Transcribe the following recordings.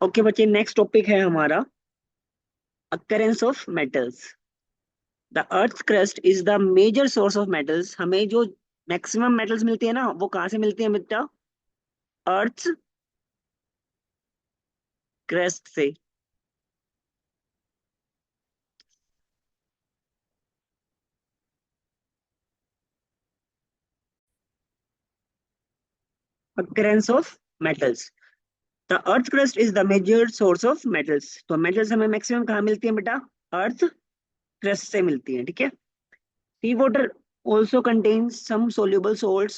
Okay बच्चे, next topic है हमारा occurrence of metals. The earth crust is the major source of metals. हमें जो मैक्सिमम मेटल्स मिलती है ना, वो कहाँ से मिलती है बेटा? अर्थ क्रस्ट से। Occurrence of metals. The earth crust is the major source of metals. तो मेटल्स हमें मैक्सिमम कहाँ मिलती है बेटा? अर्थ क्रस्ट से मिलती है, ठीक है। सी water also contains some soluble salts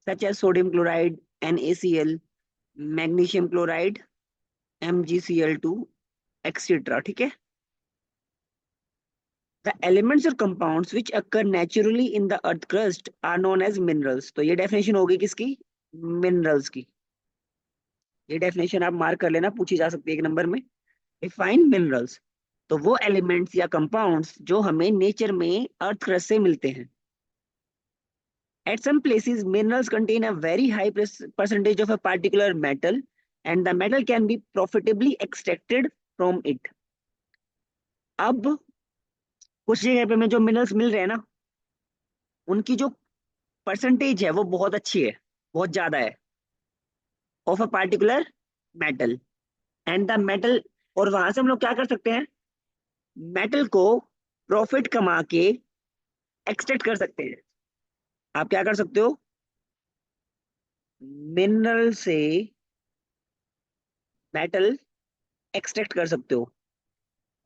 such as sodium chloride, NaCl, magnesium chloride, MgCl2, etc. ठीक है। The elements or compounds which occur naturally in the earth crust are known as minerals। तो ये definition होगी किसकी? Minerals की। ये definition आप mark कर लेना, पूछी जा सकती है एक नंबर में। Define minerals. तो वो एलिमेंट्स या कंपाउंड्स जो हमें नेचर में अर्थ क्रस्ट से मिलते हैं। At some places, minerals contain a very high percentage of a particular metal, and the metal can be profitably extracted from it। अब कुछ जगह पे हमें जो मिनरल्स मिल रहे हैं ना, उनकी जो परसेंटेज है वो बहुत अच्छी है, बहुत ज्यादा है, of a particular metal. And the metal, और वहां से हम लोग क्या कर सकते हैं? मेटल को प्रॉफिट कमा के एक्सट्रैक्ट कर सकते हैं। आप क्या कर सकते हो? मिनरल से मेटल एक्सट्रैक्ट कर सकते हो।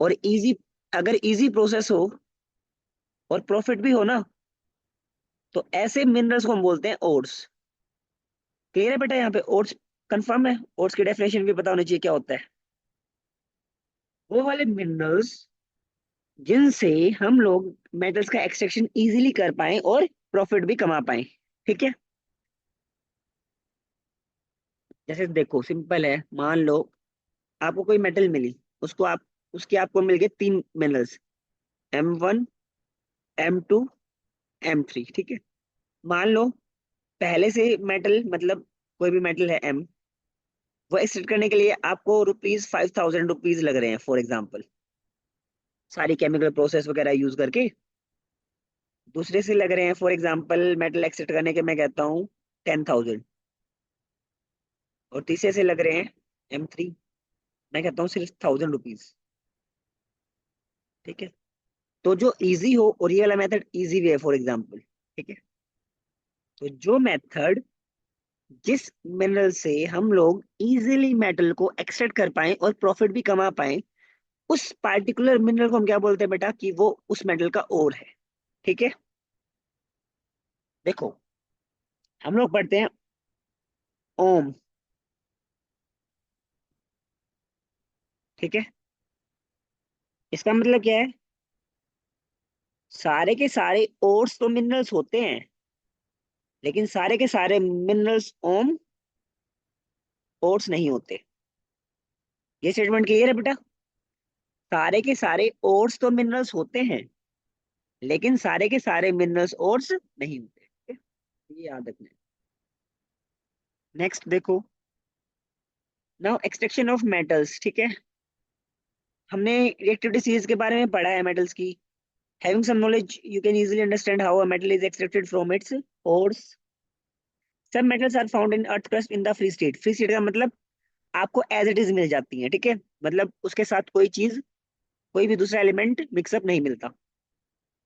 और इजी, अगर इजी प्रोसेस हो और प्रॉफिट भी हो ना, तो ऐसे मिनरल्स को हम बोलते हैं ओर्स। क्लियर है बेटा? यहाँ पे ओर्स कंफर्म है? ओर्स की डेफिनेशन भी पता होनी चाहिए क्या होता है। वो वाले मिनरल्स जिनसे हम लोग मेटल्स का एक्सट्रैक्शन इजीली कर पाए और प्रॉफिट भी कमा पाए। ठीक है। जैसे देखो, सिंपल है। मान लो आपको कोई मेटल मिली, उसको आप, उसके आपको मिल गए तीन मिनरल्स, M1, M2, M3। ठीक है। मान लो पहले से मेटल, मतलब कोई भी मेटल है M, वो एक्सट्रैक्ट करने के लिए आपको ₹5,000 लग रहे हैं फॉर एग्जाम्पल, सारी केमिकल प्रोसेस वगैरह यूज करके। दूसरे से लग रहे हैं फॉर एग्जाम्पल मेटल एक्सट्रैक्ट करने के, मैं कहता हूँ 10,000। और तीसरे से लग रहे हैं M3, मैं कहता हूँ सिर्फ ₹1,000। ठीक है। तो जो इजी हो, और ये वाला मेथड इजी वे है फॉर एग्जाम्पल। ठीक है। तो जो मेथड, जिस मिनरल से हम लोग इजीली मेटल को एक्सट्रैक्ट कर पाए और प्रॉफिट भी कमा पाए, उस पार्टिकुलर मिनरल को हम क्या बोलते हैं बेटा? कि वो उस मेटल का ओर है। ठीक है। देखो, हम लोग पढ़ते हैं ओम। ठीक है। इसका मतलब क्या है? सारे के सारे ओर्स तो मिनरल्स होते हैं, लेकिन सारे के सारे मिनरल्स ओम ओर्स नहीं होते। ये स्टेटमेंट क्लियर है बेटा? सारे के सारे ओर्स तो मिनरल्स होते हैं, लेकिन सारे के सारे मिनरल्स ओर्स नहीं होते। ठीक है? ये याद रखना है। नेक्स्ट देखो, नाउ एक्सट्रैक्शन ऑफ मेटल्स। ठीक है। हमने रिएक्टिविटी सीरीज के बारे में पढ़ा है मेटल्स की। Having some knowledge you can easily understand how a metal is extracted from its ores. सब metals are found in earth crust in the free state. Free state का मतलब आपको एज इट इज मिल जाती है। ठीक है। मतलब उसके साथ कोई चीज, कोई भी दूसरा एलिमेंट मिक्सअप नहीं मिलता।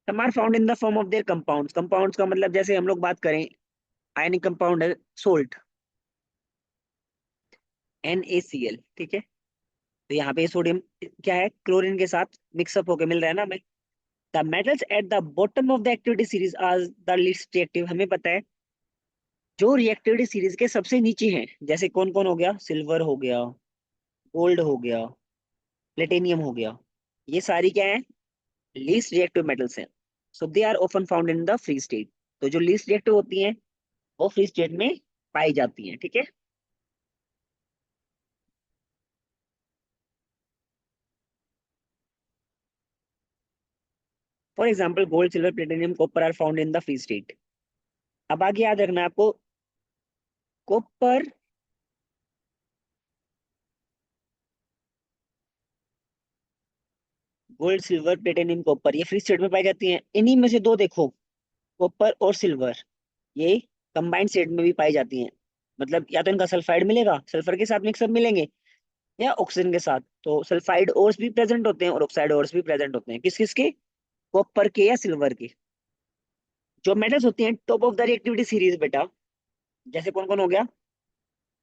Some are found in the form of their compounds. Compounds का मतलब जैसे हम लोग बात करें, आयनिक कंपाउंड है सोल्ट, NaCl। ठीक है। तो यहाँ पे सोडियम क्या है? क्लोरीन के साथ मिक्सअप होकर मिल रहा है ना हमें। The metals at the bottom of the activity series are the least reactive. हमें पता है जो रिएक्टिविटी सीरीज के सबसे नीचे हैं, जैसे कौन कौन हो गया? सिल्वर हो गया, गोल्ड हो गया, प्लेटिनियम हो गया। ये सारी क्या है? लीस्ट रिएक्टिव मेटल्स हैं। So they are often found in the free state. तो जो लीस्ट रिएक्टिव होती हैं, वो फ्री स्टेट में पाई जाती हैं। ठीक है। For example gold, silver, platinum, copper are found in the free state. अब आगे याद रखना है आपको, copper gold, silver, platinum, copper, ये फ्री स्टेट में पाई जाती हैं। इन्हीं में से दो देखो, कॉपर और सिल्वर, ये कंबाइंड स्टेट में भी पाई जाती हैं। मतलब या तो इनका सल्फाइड मिलेगा, सल्फर के साथ मिक्सअप मिलेंगे, या ऑक्सीजन के साथ। तो सल्फाइड ओर्स भी प्रेजेंट होते हैं और ऑक्साइड ओर्स भी प्रेजेंट होते हैं, किस किस के, कॉपर के या सिल्वर के। जो मेटल्स होती हैं top of the reactivity series बेटा, जैसे कौन कौन हो गया,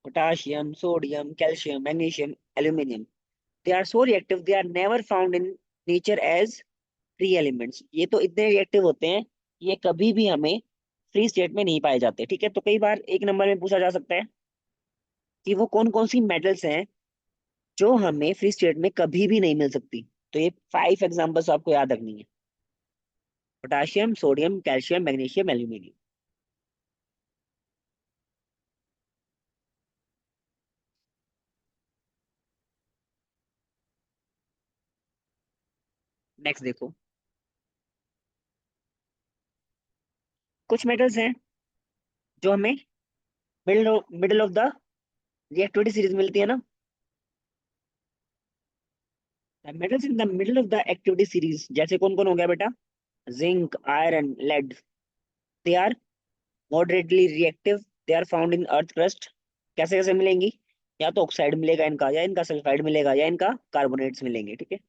potassium, sodium, calcium, magnesium, aluminium, they are so reactive, they are never found in nature as free elements. ये तो इतने रिएक्टिव होते हैं, ये कभी भी हमें फ्री स्टेट में नहीं पाए जाते। ठीक है, तो कई बार एक नंबर में पूछा जा सकता है कि वो कौन कौन सी मेटल्स हैं जो हमें फ्री स्टेट में कभी भी नहीं मिल सकती। तो ये 5 एग्जाम्पल्स आपको याद रखनी है, potassium, sodium, calcium, magnesium, aluminium. Next देखो, कुछ मेटल्स हैं जो हमें middle of the reactivity series मिलती है ना। Metals in the middle of the activity series जैसे कौन कौन हो गया बेटा, zinc, iron, lead, they are moderately reactive, they are found in earth crust. कैसे कैसे मिलेंगी, या तो ऑक्साइड मिलेगा इनका, या इनका सल्फाइड मिलेगा, या इनका कार्बोनेट्स मिलेंगे। ठीक है,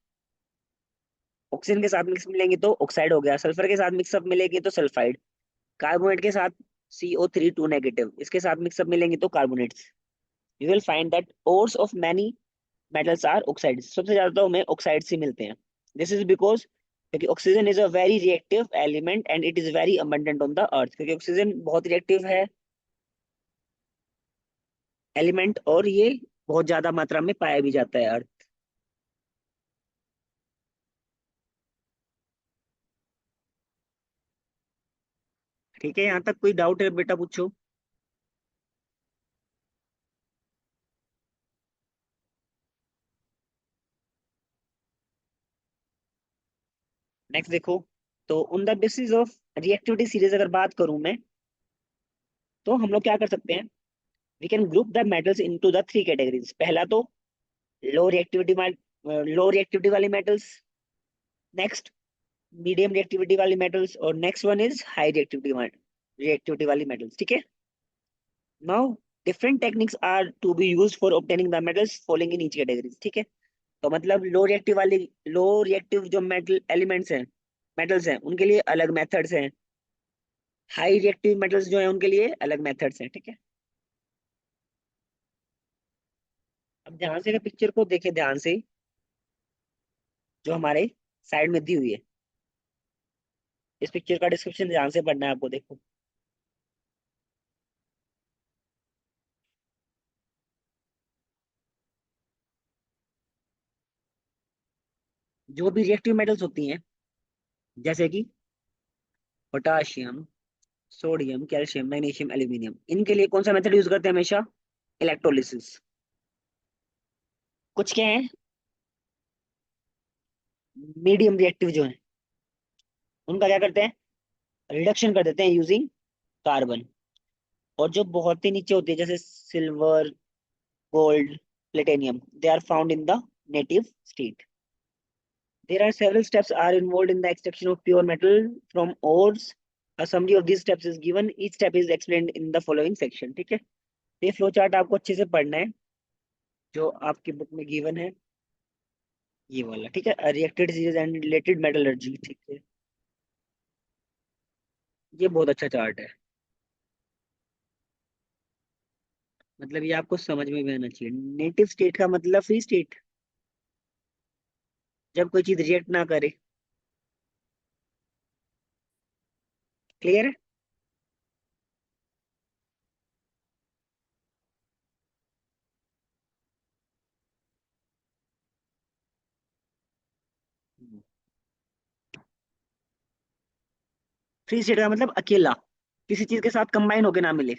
ऑक्सीजन के साथ मिक्स मिलेंगे तो ऑक्साइड हो गया, सल्फर के साथ मिक्सअप मिलेगी तो सल्फाइड, कार्बोनेट के साथ CO3 2 नेगेटिव, इसके साथ मिक्सअप मिलेंगे तो carbonates. You will find that ores of many metals are oxides, सबसे ज्यादा तो हमें ऑक्साइड से मिलते हैं। दिस इज बिकॉज क्योंकि oxygen is a very reactive element and it is very abundant on the earth, क्योंकि ऑक्सीजन बहुत रिएक्टिव है एलिमेंट, और ये बहुत ज्यादा मात्रा में पाया भी जाता है अर्थ। ठीक है, यहाँ तक कोई डाउट है बेटा, पूछो। नेक्स्ट देखो, तो on the basis of reactivity series अगर बात करूं मैं, तो हम लोग क्या कर सकते हैं, we can group the metals into the 3 categories. पहला तो लो रिएक्टिविटी, लो रिएक्टिविटी वाली मेटल्स, नेक्स्ट मीडियम रिएक्टिविटी वाली मेटल्स, और next one is high reactivity वाली मेटल्स। ठीक है, now different techniques are to be used for obtaining the metals following in each category. ठीक है, तो मतलब लो रिएक्टिव जो मेटल एलिमेंट्स हैं, मेटल्स हैं, उनके लिए अलग मेथड्स हैं, हाई रिएक्टिव मेटल्स जो है उनके लिए अलग मेथड्स हैं। ठीक है, अब ध्यान से पिक्चर को देखे, ध्यान से, जो हमारे साइड में दी हुई है, इस पिक्चर का डिस्क्रिप्शन ध्यान से पढ़ना है आपको। देखो, जो भी रिएक्टिव मेटल्स होती हैं, जैसे कि potassium, sodium, calcium, magnesium, aluminium, इनके लिए कौन सा मेथड यूज करते हैं हमेशा, इलेक्ट्रोलिसिस। कुछ क्या है, मीडियम रिएक्टिव जो है, उनका क्या करते हैं, रिडक्शन कर देते हैं यूजिंग कार्बन। और जो बहुत ही नीचे होती है, जैसे silver, gold, platinum, they are found in the native state. There are several steps are involved in the extraction of pure metal from ores. A summary of these steps is given. Each step is explained in the following section. ठीक है, ये flow chart आपको अच्छे से पढ़ना है, जो आपकी बुक में गिवन है, ये वाला। ठीक है, reacted series and related metallurgy. ठीक है, ये बहुत अच्छा चार्ट है, मतलब ये आपको समझ में भी आना चाहिए। नेटिव स्टेट का मतलब फ्री स्टेट, जब कोई चीज रिएक्ट ना करे। क्लियर है। फ्री स्टेट का मतलब अकेला, किसी चीज के साथ कंबाइन होके ना मिले।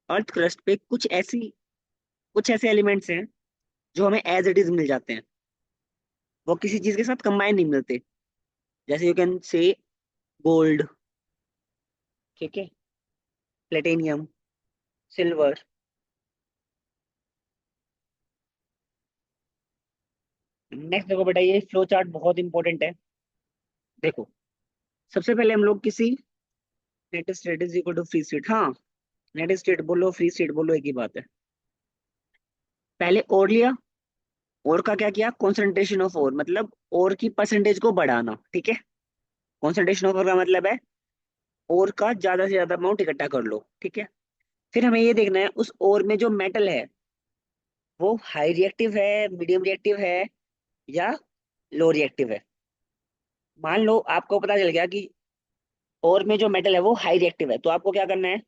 अर्थ क्रस्ट पे कुछ ऐसे एलिमेंट्स हैं जो हमें एज इट इज मिल जाते हैं, वो किसी चीज के साथ कंबाइन नहीं मिलते। जैसे यू कैन से गोल्ड, ठीक है, प्लेटिनियम, सिल्वर, नेक्स्ट देखो बेटा, ये फ्लो चार्ट बहुत इंपॉर्टेंट है। देखो, सबसे पहले हम लोग किसी net state is equal to free state, हाँ, नेट स्टेट बोलो फ्री स्टेट बोलो एक ही बात है। पहले और लिया, और का क्या किया, कॉन्सेंट्रेशन ऑफ और, मतलब और की परसेंटेज को बढ़ाना, ठीक है। कॉन्सेंट्रेशन ऑफ और का मतलब है और का ज्यादा से ज्यादा अमाउंट इकट्ठा कर लो, ठीक है। फिर हमें ये देखना है उस और में जो मेटल है वो हाई रिएक्टिव है, मीडियम रिएक्टिव है, या लो रिएक्टिव है। मान लो आपको पता चल गया कि और में जो मेटल है वो हाई रिएक्टिव है, तो आपको क्या करना है,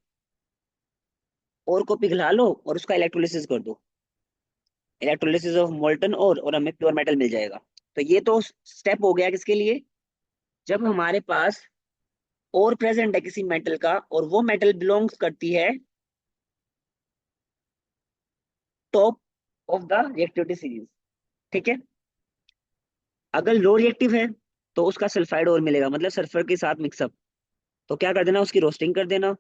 और को पिघला लो और उसका इलेक्ट्रोलिसिस कर दो, इलेक्ट्रोलिसिस ऑफ मोल्टन और हमें प्योर मेटल मिल जाएगा। तो ये तो स्टेप हो गया किसके लिए, जब हमारे पास और प्रेजेंट है किसी मेटल का और वो मेटल बिलोंग्स करती है top of the reactivity series, ठीक है। अगर लो रिएक्टिव है तो उसका सल्फाइड और मिलेगा, मतलब सल्फर के साथ मिक्सअप। तो क्या कर देना, उसकी रोस्टिंग कर देना,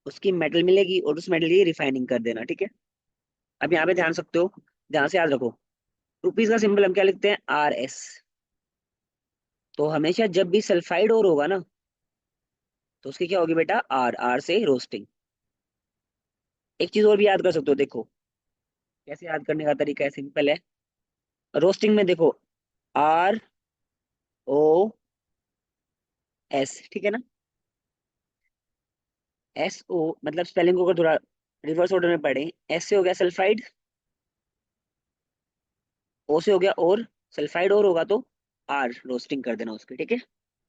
उसकी मेटल मिलेगी और उस मेटल की रिफाइनिंग कर देना, ठीक है। अब यहाँ पे ध्यान सकते हो, ध्यान से याद रखो, रुपीज का सिंबल हम क्या लिखते हैं, RS। तो हमेशा जब भी सल्फाइड और होगा ना, तो उसकी क्या होगी बेटा, R से रोस्टिंग। एक चीज और भी याद कर सकते हो, देखो कैसे याद करने का तरीका है, सिंपल है। रोस्टिंग में देखो, ROS, ठीक है ना। SO मतलब स्पेलिंग को अगर थोड़ा रिवर्स ऑर्डर में पढ़े, S से हो गया सल्फाइड, O से हो गया और, सल्फाइड और होगा तो R रोस्टिंग कर देना उसकी, ठीक है।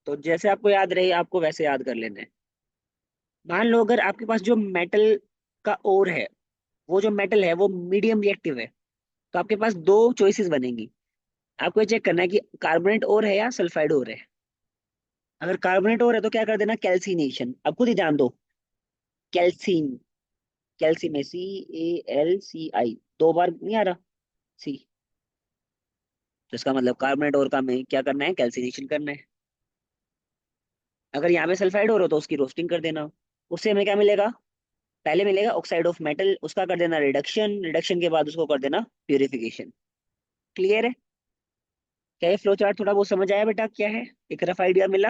तो जैसे आपको याद रहे आपको वैसे याद कर लेना है। मान लो अगर आपके पास जो मेटल का ओर है, वो जो मेटल है वो मीडियम रिएक्टिव है, तो आपके पास दो चॉइसेस बनेंगी। आपको ये चेक करना है कि कार्बोनेट ओर है या सल्फाइड ओर है। अगर कार्बोनेट ओर है तो क्या कर देना, कैल्सिनेशन। अब खुद ही ध्यान दो, कैल्सिन, कैल्सी में CALCI, दो बार नहीं आ रहा सी, तो इसका मतलब कार्बोनेट ओर का में क्या करना है, कैल्सिनेशन करना है। अगर यहाँ पे सल्फाइड ओर हो तो उसकी रोस्टिंग कर देना, उससे हमें क्या मिलेगा, पहले मिलेगा ऑक्साइड ऑफ मेटल, उसका कर देना रिडक्शन, रिडक्शन के बाद उसको कर देना प्यूरिफिकेशन। क्लियर है। क्या ये फ्लो चार्ट थोड़ा बहुत समझ आया बेटा, क्या है, एक रफ आइडिया मिला।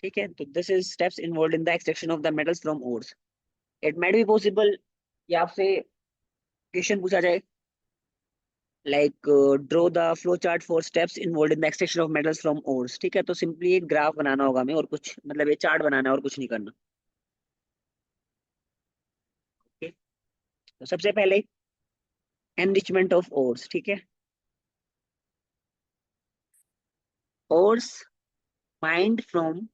ठीक है, तो this is steps involve in the extraction of the metals from ores. It might be possible या आपसे क्वेश्चन पूछा जाए like draw the flow chart for steps involve in the extraction of metals from ores, ठीक है। तो simply एक graph बनाना होगा हमें, और कुछ मतलब ये चार्ट बनाना है और कुछ नहीं करना। ठीक, तो सबसे पहले एनरिचमेंट ऑफ ओर्स, ठीक है। Ores mind from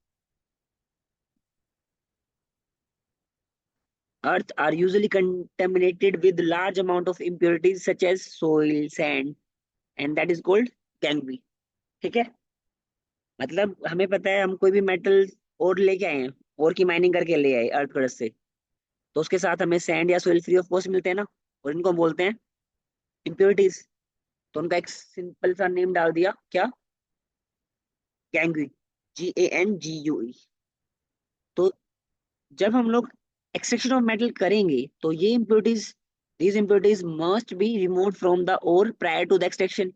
earth are usually contaminated with large amount of impurities such as soil, sand, and that is called gangrene, ठीक है। मतलब हमें पता है हम कोई भी मेटल और लेके आए हैं, और की माइनिंग करके ले आए अर्थ क्रस्ट से, तो उसके साथ हमें सैंड या सोइल फ्री ऑफ कॉस्ट मिलते हैं ना, और इनको हम बोलते हैं इम्प्योरिटीज। तो उनका एक सिंपल सा नेम डाल दिया, क्या, गैंग्रीन, GANGUE। तो जब हम लोग एक्सट्रैक्शन ऑफ मेटल करेंगे तो ये impurities, these impurities must be removed from the ore prior to the extraction।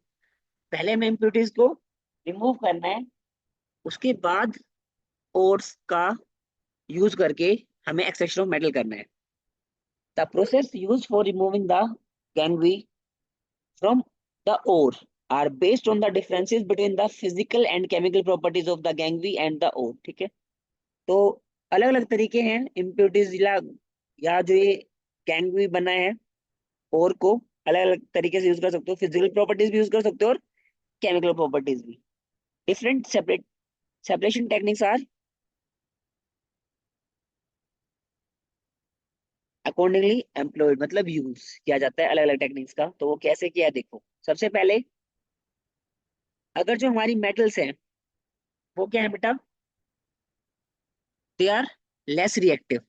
पहले हमें इम्प्योरिटीज को रिमूव करना है, उसके बाद ओर्स का यूज करके हमें एक्सट्रैक्शन ऑफ मेटल करना है। The process use for removing the gangue from the ore are based on the differences between the physical and chemical properties of the gangue and the ore, ठीक है। तो अलग अलग तरीके हैं इम्प्योरिटीज या जो ये gangue बना है और को अलग अलग तरीके से यूज कर सकते हो, फिजिकल प्रॉपर्टीज भी यूज कर सकते हो और केमिकल प्रॉपर्टीज भी। Different separate separation techniques are accordingly employed, मतलब यूज किया जाता है अलग अलग टेक्निक्स का। तो वो कैसे किया है देखो, सबसे पहले अगर जो हमारी मेटल्स हैं वो क्या है बेटा, दे आर लेस रिएक्टिव,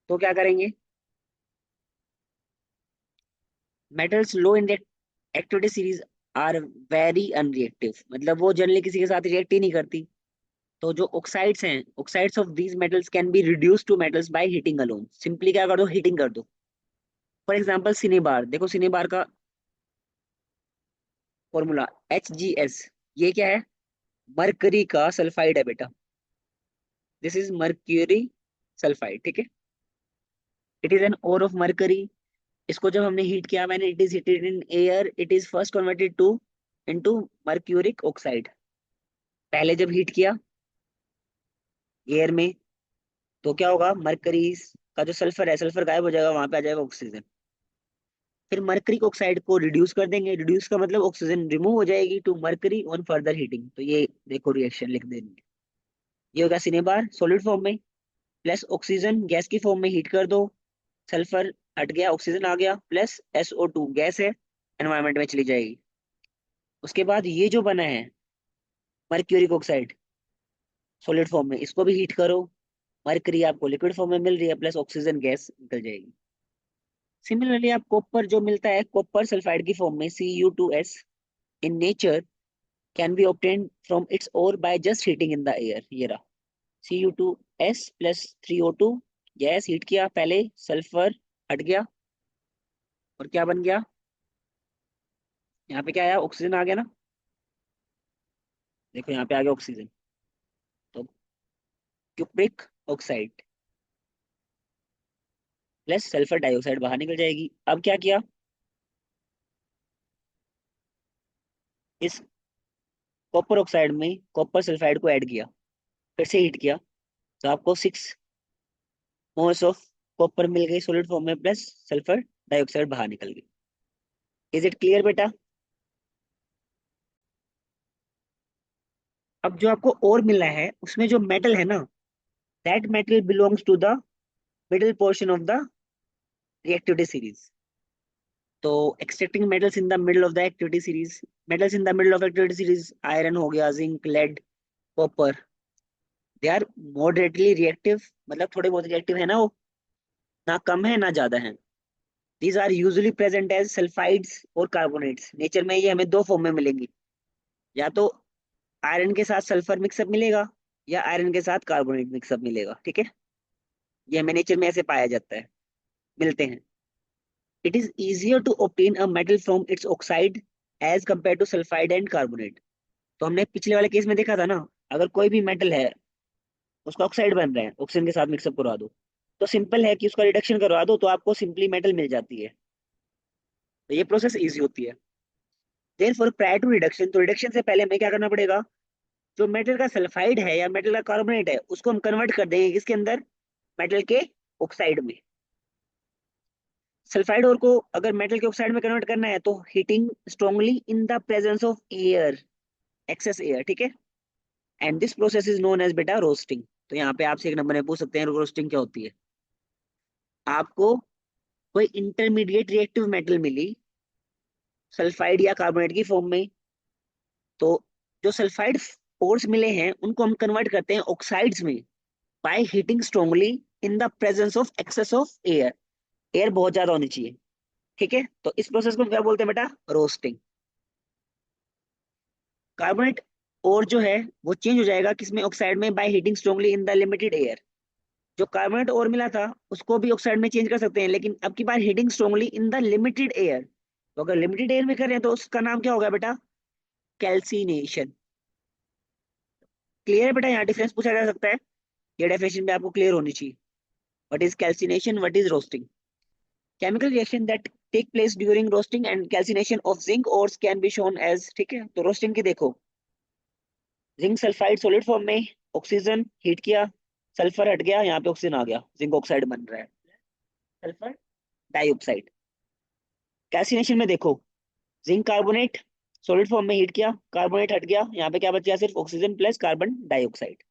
तो क्या करेंगे, metals low in activity series are very unreactive, मतलब वो जनरली किसी के साथ रिएक्ट ही नहीं करती। तो जो ऑक्साइड्स हैं, oxides of these metals can be reduce to metals by heating alone, simply क्या कर दो, हीटिंग कर दो। फॉर एग्जाम्पल सिनेबार, देखो सिनेबार का फॉर्मूला HgS, ये क्या है? मरकरी का सल्फाइड है बेटा, दिस इज मर्क्यूरी सल्फाइड, ठीक है। It is an ore of mercury. इसको जब हमने हीट किया, मैंने it is heated in air, it is first converted to into mercuric oxide. पहले जब हीट किया एयर में, तो क्या होगा, मरकरी का जो सल्फर है, सल्फर गायब हो जाएगा, वहां पे आ जाएगा ऑक्सीजन। फिर मरकरी ऑक्साइड को रिड्यूस कर देंगे, रिड्यूस का मतलब ऑक्सीजन रिमूव हो जाएगी to mercury on further heating. तो ये देखो रिएक्शन लिख देंगे। ये होगा सिनेबार सॉलिड फॉर्म में, प्लस ऑक्सीजन गैस की फॉर्म में हीट कर दो, सल्फर हट गया, ऑक्सीजन आ गया, प्लस SO2 गैस है, एनवायरमेंट में चली जाएगी। उसके बाद ये जो बना है मर्क्यूरिक ऑक्साइड सॉलिड फॉर्म में, इसको भी हीट करो, मरकरी आपको लिक्विड फॉर्म में मिल रही है, प्लस ऑक्सीजन गैस निकल जाएगी। सिमिलरली आप कॉपर जो मिलता है कॉपर सल्फाइड की फॉर्म में Cu2S, in nature can be obtained from its ore by just heating in the air. ये रहा Cu2S plus 3O2, gas heat किया पहले, सल्फर हट गया, और क्या बन गया, यहाँ पे क्या आया, ऑक्सीजन आ गया ना, देखो यहाँ पे आ गया ऑक्सीजन। तो cupric oxide plus sulphur dioxide बाहर निकल जाएगी। अब क्या किया, इस कॉपर ऑक्साइड में कॉपर सल्फाइड को ऐड किया, फिर से हीट किया, तो आपको 6 मोल्स ऑफ कॉपर मिल गई सॉलिड फॉर्म में, प्लस सल्फर डाइऑक्साइड बाहर निकल गई। इज इट क्लियर बेटा? अब जो आपको और मिला है उसमें जो मेटल है ना, that metal belongs to the middle portion of the reactivity series. तो extracting metals in the middle of the activity series, metals in the middle of activity series, iron हो गया, zinc, lead, copper, they are moderately reactive, मतलब थोड़े बहुत reactive है ना वो, ना कम है ना ज्यादा है। These are usually present as sulphides और कार्बोनेट्स। नेचर में ये हमें दो फॉर्म में मिलेंगी, या तो आयरन के साथ सल्फर मिक्सअप मिलेगा, या आयरन के साथ कार्बोनेट मिक्सअप मिलेगा, ठीक है। ये हमें नेचर में ऐसे पाया जाता है, मिलते हैं। It is easier to obtain a metal from its oxide as compared to sulphide and carbonate. तो हमने पिछले वाले केस में देखा था ना, अगर कोई भी मेटल है उसका ऑक्साइड बन रहा है, ऑक्सीजन के साथ मिक्सअप करवा दो, तो सिंपल है कि उसका रिडक्शन करवा दो, तो आपको सिंपली मेटल मिल जाती है। तो ये प्रोसेस इजी होती है। देयरफॉर प्रायर टू रिडक्शन, तो रिडक्शन से पहले हमें क्या करना पड़ेगा, जो मेटल का सल्फाइड है या मेटल का कार्बोनेट है, उसको हम कन्वर्ट कर देंगे किसके अंदर, मेटल के ऑक्साइड में। सल्फाइड और को अगर मेटल के ऑक्साइड में कन्वर्ट करना है, तो heating strongly in the presence of air, excess air, ठीक है। And this process is known as बेटा रोस्टिंग। तो यहाँ पे आपसे एक नंबर में पूछ सकते हैं रोस्टिंग क्या होती है। आपको कोई इंटरमीडिएट रिएक्टिव मेटल मिली सल्फाइड या कार्बोनेट की फॉर्म में, तो जो सल्फाइड पोर्स मिले हैं उनको हम कन्वर्ट करते हैं ऑक्साइड्स में by heating strongly in the presence of excess of air. Air बहुत ज्यादा होनी चाहिए, ठीक है। तो इस प्रोसेस को हम क्या बोलते हैं बेटा, रोस्टिंग। कार्बोनेट और जो है वो चेंज हो जाएगा किसमें, ऑक्साइड में, by heating strongly in the limited air. जो कार्बोनेट और मिला था उसको भी ऑक्साइड में चेंज कर सकते हैं, लेकिन अब की बार heating strongly in the limited air. तो अगर लिमिटेड एयर में करें तो उसका नाम क्या होगा बेटा, कैल्सिनेशन। क्लियर है बेटा, यहाँ डिफरेंस पूछा जा सकता है, ये डेफिनेशन भी आपको क्लियर होनी चाहिए। What is calcination, what is roasting? Chemical reaction that take place during roasting and calcination of zinc ores can be shown as, ठीक है। तो रोस्टिंग की देखो, जिंक सल्फाइड सॉलिड फॉर्म में, ऑक्सीजन हीट किया, सल्फर हट गया, यहाँ पे ऑक्सीजन आ गया, जिंक ऑक्साइड बन रहा है, सल्फर डाइऑक्साइड। कैल्सिनेशन में देखो, जिंक कार्बोनेट सॉलिड फॉर्म में हीट किया, कार्बोनेट हट गया, यहाँ पे क्या बच गया, सिर्फ ऑक्सीजन प्लस कार्बन डाइऑक्साइड।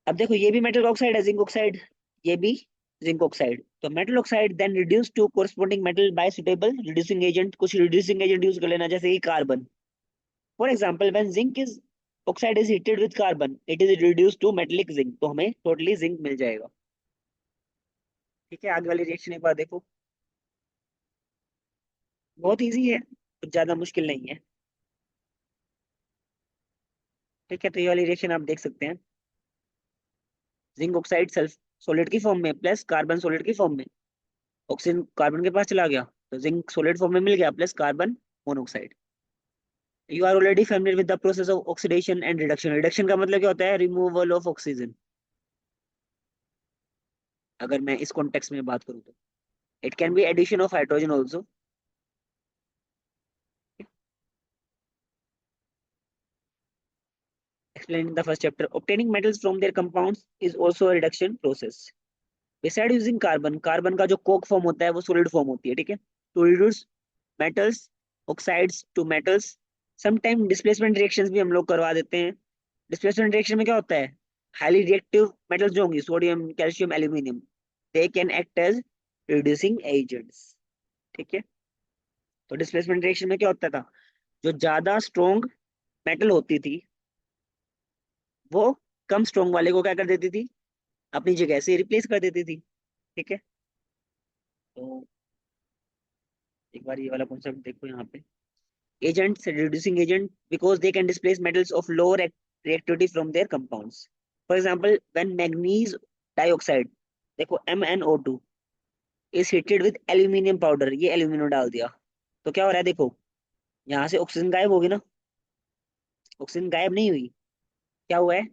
अब देखो ये भी मेटल ऑक्साइड है, जिंक ऑक्साइड, ये भी जिंक ऑक्साइड। तो metal oxide then reduce to corresponding metal by suitable reducing agent. कुछ रिड्यूसिंग एजेंट यूज कर लेना, जैसे कि carbon. For example when zinc is oxide is heated with carbon, it is reduce to metallic zinc, तो हमें totally zinc मिल जाएगा, ठीक है। आगे वाली रिएक्शन एक बार देखो, बहुत इजी है, कुछ ज्यादा मुश्किल नहीं है, ठीक है। तो ये वाली रिएक्शन आप देख सकते हैं, जिंक ऑक्साइड सल्फ सॉलिड की फॉर्म में प्लस कार्बन सॉलिड की फॉर्म में, ऑक्सीजन कार्बन के पास चला गया, तो जिंक सॉलिड फॉर्म में मिल गया plus carbon monoxide. You are already familiar with the process of oxidation and reduction. Reduction का मतलब क्या होता है? Removal of oxygen. अगर मैं इस कॉन्टेक्स्ट में बात करूं तो it can be addition of hydrogen also. Explained in the first chapter, obtaining metals from their compounds is also a reduction process. Beside using carbon, carbon का जो कोक फॉर्म होता है वो सॉलिड फॉर्म होती है, ठीक है। To reduce metals, oxides to metals, sometime displacement reactions भी हम लोग करवा देते हैं। डिस्प्लेसमेंट रिएक्शन में क्या होता है? हाईली रिएक्टिव मेटल्स जो होंगी, sodium, calcium, aluminium, they can act as reducing agents, ठीक है। तो डिस्प्लेसमेंट रिएक्शन में क्या होता था? जो ज्यादा स्ट्रॉन्ग मेटल होती थी वो कम स्ट्रॉन्ग वाले को क्या कर देती थी? अपनी जगह से रिप्लेस कर देती थी, ठीक है। तो एक बार ये वाला कॉन्सेप्ट देखो यहाँ पे। Agents, reducing agent because they can displace metals of lower reactivity from there compounds. For example when manganese dioxide, देखो MnO2 is heated with aluminium powder, ये एल्यूमिनियम डाल दिया, तो क्या हो रहा है? देखो यहाँ से ऑक्सीजन गायब होगी ना, ऑक्सीजन गायब नहीं हुई, क्या हुआ है?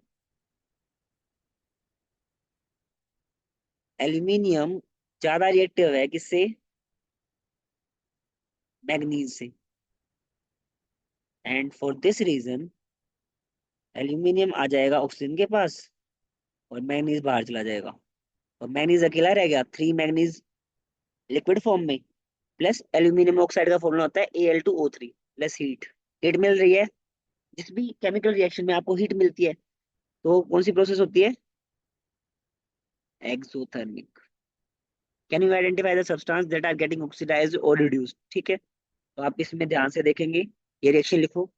एल्यूमिनियम ज्यादा रिएक्टिव है किससे? मैग्नीज से। And for this reason aluminium आ जाएगा ऑक्सीजन के पास और मैग्नीज बाहर चला जाएगा, और मैग्नीज अकेला रह गया, 3 मैग्नीज लिक्विड फॉर्म में, प्लस एल्यूमिनियम ऑक्साइड का फॉर्मूला होता है Al2O3 प्लस हीट। हीट मिल रही है, जिस भी केमिकल रिएक्शन में आपको हीट मिलती है तो कौन सी प्रोसेस होती है? Exothermic. Can you identify the substance that are getting oxidised और रिड्यूस्ड, ठीक है। तो आप इसमें ध्यान से देखेंगे, ये रिएक्शन लिखो।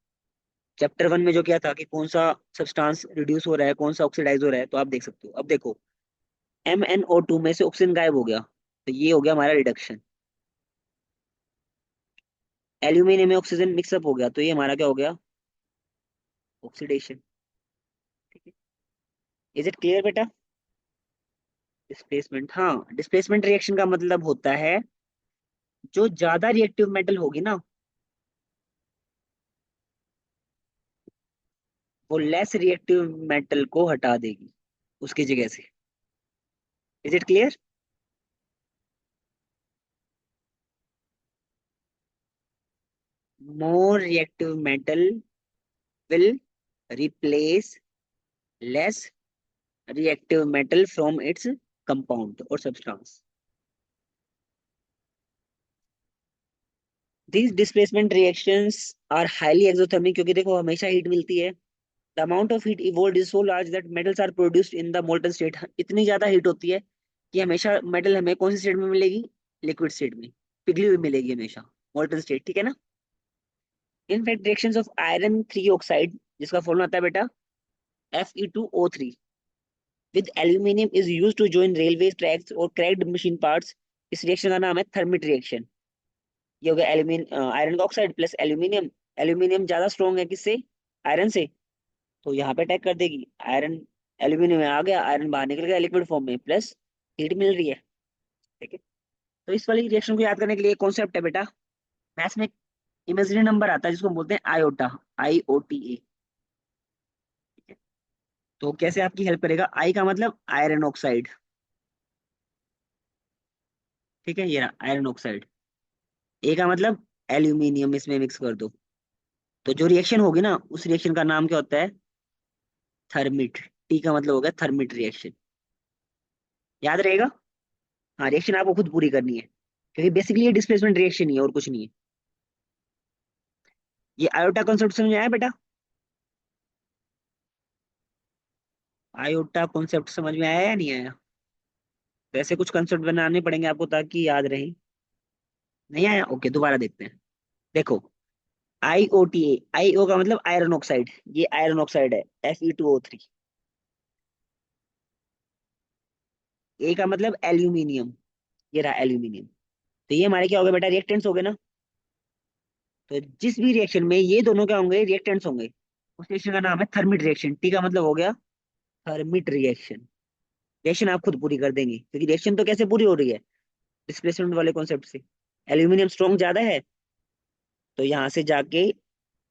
चैप्टर 1 में जो किया था कि कौन सा सब्सटेंस रिड्यूस हो रहा है, कौन सा ऑक्सीडाइज हो रहा है, तो आप देख सकते हो। अब देखो MnO2 में से ऑक्सीजन गायब हो गया, तो ये हो गया हमारा रिडक्शन। एल्यूमिनियम में ऑक्सीजन मिक्सअप हो गया, तो ये हमारा क्या हो गया? ऑक्सीडेशन, ठीक है। इज इट क्लियर बेटा? डिस्प्लेसमेंट, हाँ, डिस्प्लेसमेंट रिएक्शन का मतलब होता है जो ज्यादा रिएक्टिव मेटल होगी ना वो लेस रिएक्टिव मेटल को हटा देगी उसकी जगह से। Is it clear? More reactive metal will replace less reactive metal from its compound or substance. These displacement reactions are highly exothermic क्योंकि देखो हमेशा हीट मिलती है। The amount of heat evolved is so large that metals are produced in the molten state. इतनी ज्यादा heat होती है कि हमेशा मेटल हमें कौन सी स्टेट में मिलेगी? लिक्विड स्टेट में, पिघली हुई मिलेगी हमेशा, मोल्टन स्टेट, ठीक है ना। In fact reactions of iron 3 oxide, जिसका फॉर्मूला आता है बेटा Fe2O3 with aluminium is used to join railway tracks और cracked machine parts। इस रिएक्शन का नाम है थर्मिट रिएक्शन। ये हो गया आयरन का ऑक्साइड प्लस एल्यूमिनियम। एल्यूमिनियम ज्यादा स्ट्रॉन्ग है किससे? आयरन से, तो यहाँ पे अटैक कर देगी आयरन। एल्यूमिनियम में आ गया, आयरन बाहर निकल गया लिक्विड फॉर्म में, प्लस हीट मिल रही है, ठीक है। तो इस वाली रिएक्शन को याद करने के लिए कॉन्सेप्ट है बेटा, मैथ्स में इमेजिनरी नंबर आता है जिसको हम बोलते हैं आयोटा, IOTA, ठीक है। तो कैसे आपकी हेल्प करेगा? आई का मतलब आयरन ऑक्साइड, ठीक है, ये रहा आयरन ऑक्साइड। ए का मतलब एल्यूमिनियम, इसमें मिक्स कर दो, तो जो रिएक्शन होगी ना उस रिएक्शन का नाम क्या होता है? थर्मिट। टी का मतलब होगा थर्मिट रिएक्शन, याद रहेगा। हाँ, रिएक्शन आपको खुद पूरी करनी है क्योंकि बेसिकली ये डिस्प्लेसमेंट रिएक्शन ही है और कुछ नहीं है। ये आयोटा कॉन्सेप्ट समझ में आया बेटा? आयोटा कॉन्सेप्ट समझ में आया या नहीं आया? तो ऐसे कुछ कॉन्सेप्ट बनाने पड़ेंगे आपको ताकि याद रहे। नहीं आया? ओके, दोबारा देखते हैं। देखो IOTA, IO का मतलब आयरन ऑक्साइड, ये आयरन ऑक्साइड है Fe2O3। ए का मतलब एल्यूमिनियम, ये रहा एल्यूमिनियम। तो ये हमारे क्या हो गए बेटा? रिएक्टेंट्स हो गए ना। तो जिस भी रिएक्शन में ये दोनों क्या होंगे? रिएक्टेंट्स होंगे, उस रिएक्शन का नाम है थर्मिट रिएक्शन। टी का मतलब हो गया थर्मिट रिएक्शन। रिएक्शन आप खुद पूरी कर देंगे क्योंकि रिएक्शन तो कैसे पूरी हो रही है? डिस्प्लेसमेंट वाले कॉन्सेप्ट से। एल्यूमिनियम स्ट्रॉन्ग ज्यादा है, तो यहाँ से जाके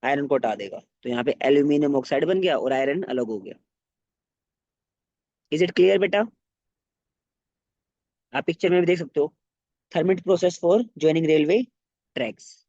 आयरन को हटा देगा, तो यहाँ पे एल्यूमिनियम ऑक्साइड बन गया और आयरन अलग हो गया। इज इट क्लियर बेटा? आप पिक्चर में भी देख सकते हो, thermite process for joining railway tracks.